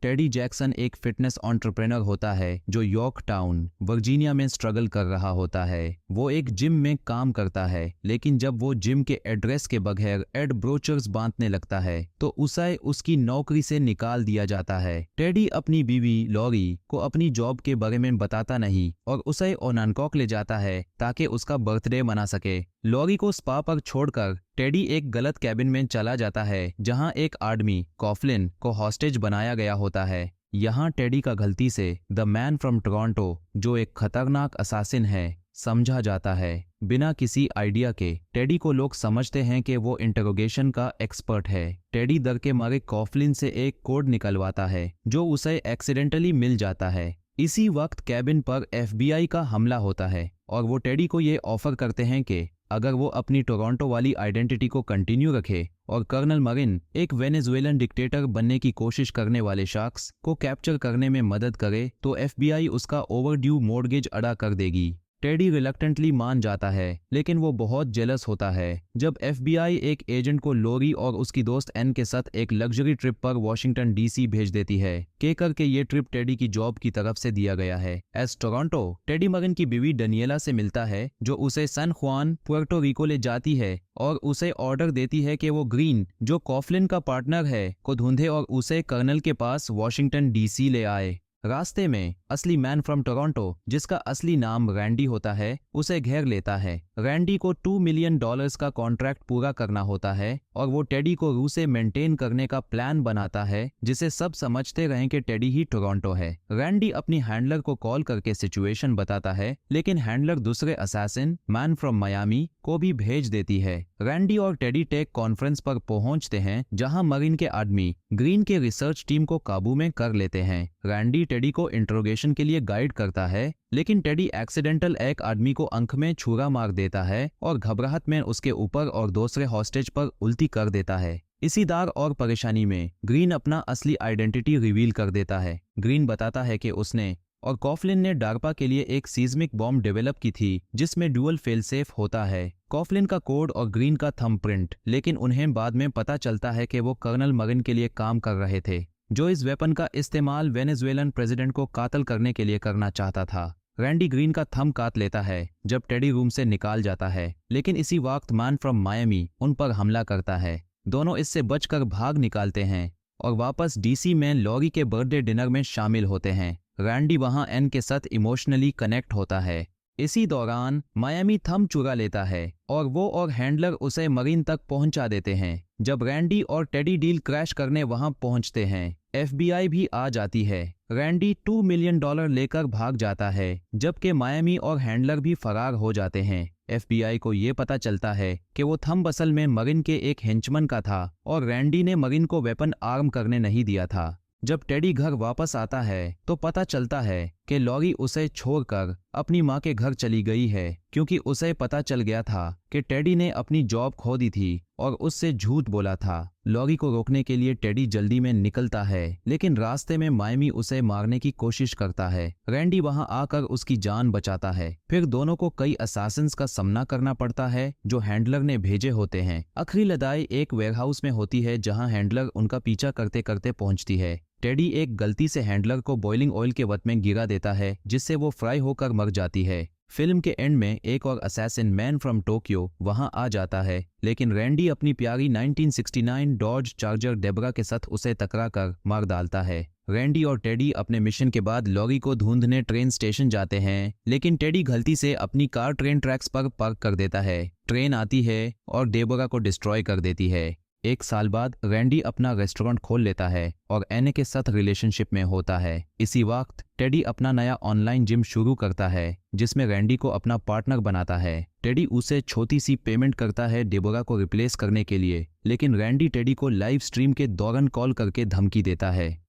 Teddy Jackson एक fitness entrepreneur होता है जो यॉर्कटाउन वर्जीनिया में स्ट्रगल कर रहा होता है। वो एक जिम में काम करता है, लेकिन जब वो जिम के एड्रेस के बगैर एड ब्रोचर्स बांटने लगता है तो उसे उसकी नौकरी से निकाल दिया जाता है। टेडी अपनी बीवी लॉरी को अपनी जॉब के बारे में बताता नहीं और उसे ओनानकॉक ले जाता है ताकि उसका बर्थडे मना सके। लॉरी को स्पा पर छोड़कर टेडी एक गलत कैबिन में चला जाता है जहां एक आदमी कॉफलिन को हॉस्टेज बनाया गया होता है। यहाँ टेडी का गलती से द मैन फ्रॉम टोरंटो, जो एक खतरनाक असासिन है, समझा जाता है। बिना किसी आइडिया के टेडी को लोग समझते हैं कि वो इंटरोगेशन का एक्सपर्ट है। टेडी डर के मारे कॉफलिन से एक कोड निकलवाता है जो उसे एक्सीडेंटली मिल जाता है। इसी वक्त कैबिन पर FBI का हमला होता है और वो टेडी को ये ऑफर करते हैं कि अगर वो अपनी टोरंटो वाली आइडेंटिटी को कंटिन्यू रखे और कर्नल मरिन, एक वेनेजुएलन डिक्टेटर बनने की कोशिश करने वाले शख्स को कैप्चर करने में मदद करे, तो FBI उसका ओवरड्यू मॉर्गेज अदा कर देगी। टेडी रिलक्टेंटली मान जाता है, लेकिन वो बहुत जेलस होता है जब FBI एक एजेंट को लॉरी और उसकी दोस्त एन के साथ एक लग्जरी ट्रिप पर वाशिंगटन DC भेज देती है, कहकर के ये ट्रिप टेडी की जॉब की तरफ से दिया गया है। एस टोरंटो टेडी मरिन की बीवी डनियला से मिलता है जो उसे सैन जुआन पुर्टो रिको ले जाती है और उसे ऑर्डर देती है कि वो ग्रीन, जो कॉफलिन का पार्टनर है, को ढूंढे और उसे कर्नल के पास वाशिंगटन DC ले आए। रास्ते में असली मैन फ्रॉम टोरंटो, जिसका असली नाम रैंडी होता है, उसे घेर लेता है। रैंडी को $2 मिलियन का कॉन्ट्रैक्ट पूरा करना होता है और वो टेडी को रूसे मेंटेन करने का प्लान बनाता है, जिसे सब समझते रहें कि टेडी ही टोरंटो है। रैंडी अपनी हैंडलर को कॉल करके सिचुएशन बताता है, लेकिन हैंडलर दूसरे असैसिन मैन फ्रॉम मायामी को भी भेज देती है। रैंडी और टेडी टेक कॉन्फ्रेंस पर पहुंचते हैं जहां मरीन के आदमी ग्रीन के रिसर्च टीम को काबू में कर लेते हैं। रैंडी टेडी को इंट्रोगेशन के लिए गाइड करता है, लेकिन टेडी एक्सीडेंटल एक आदमी को आंख में छुरा मार देता है और घबराहट में उसके ऊपर और दूसरे हॉस्टेज पर उल्टी कर देता है। इसी दार और परेशानी में ग्रीन अपना असली आइडेंटिटी रिवील कर देता है। ग्रीन बताता है कि उसने और कॉफलिन ने डार्पा के लिए एक सीज्मिक बॉम्ब डेवलप की थी जिसमें ड्यूअल फेल सेफ होता है, कॉफलिन का कोड और ग्रीन का थंब प्रिंट। लेकिन उन्हें बाद में पता चलता है कि वो कर्नल मरिन के लिए काम कर रहे थे, जो इस वेपन का इस्तेमाल वेनेजुएलन प्रेसिडेंट को कातल करने के लिए करना चाहता था। रैंडी ग्रीन का थंब काट लेता है जब टेडी रूम से निकाल जाता है, लेकिन इसी वक्त मैन फ्रॉम मायामी उन पर हमला करता है। दोनों इससे बचकर भाग निकालते हैं और वापस DC में लॉरी के बर्थडे डिनर में शामिल होते हैं। रैंडी वहां एन के साथ इमोशनली कनेक्ट होता है। इसी दौरान मायामी थंब चुरा लेता है और वो और हैंडलर उसे मरीन तक पहुंचा देते हैं। जब रैंडी और टेडी डील क्रैश करने वहां पहुंचते हैं, FBI भी आ जाती है। रैंडी $2 मिलियन लेकर भाग जाता है, जबकि मायामी और हैंडलर भी फरार हो जाते हैं। FBI को ये पता चलता है कि वो थंब असल में मरीन के एक हेंचमन का था और रैंडी ने मरीन को वेपन आर्म करने नहीं दिया था। जब टेडी घर वापस आता है तो पता चलता है कि लॉरी उसे छोड़कर अपनी मां के घर चली गई है, क्योंकि उसे पता चल गया था कि टेडी ने अपनी जॉब खो दी थी और उससे झूठ बोला था। लॉरी को रोकने के लिए टेडी जल्दी में निकलता है, लेकिन रास्ते में मायामी उसे मारने की कोशिश करता है। रैंडी वहां आकर उसकी जान बचाता है। फिर दोनों को कई असासिन्स का सामना करना पड़ता है जो हैंडलर ने भेजे होते हैं। आखिरी लड़ाई एक वेयरहाउस में होती है जहां हैंडलर उनका पीछा करते करते पहुंचती है। टेडी एक गलती से हैंडलर को बॉइलिंग ऑयल के वत में गिरा देता है, जिससे वो फ्राई होकर मर जाती है। फिल्म के एंड में एक और असैसिन मैन फ्रॉम टोक्यो वहां आ जाता है, लेकिन रैंडी अपनी प्यारी 1969 डॉज चार्जर डेबरा के साथ उसे टकरा कर मार डालता है। रैंडी और टेडी अपने मिशन के बाद लॉरी को ढूंढने ट्रेन स्टेशन जाते हैं, लेकिन टेडी गलती से अपनी कार ट्रेन ट्रैक्स पर पार्क कर देता है। ट्रेन आती है और डेबरा को डिस्ट्रॉय कर देती है। एक साल बाद रैंडी अपना रेस्टोरेंट खोल लेता है और एने के साथ रिलेशनशिप में होता है। इसी वक्त टेडी अपना नया ऑनलाइन जिम शुरू करता है जिसमें रैंडी को अपना पार्टनर बनाता है। टेडी उसे छोटी सी पेमेंट करता है डेबोरा को रिप्लेस करने के लिए, लेकिन रैंडी टेडी को लाइव स्ट्रीम के दौरान कॉल करके धमकी देता है।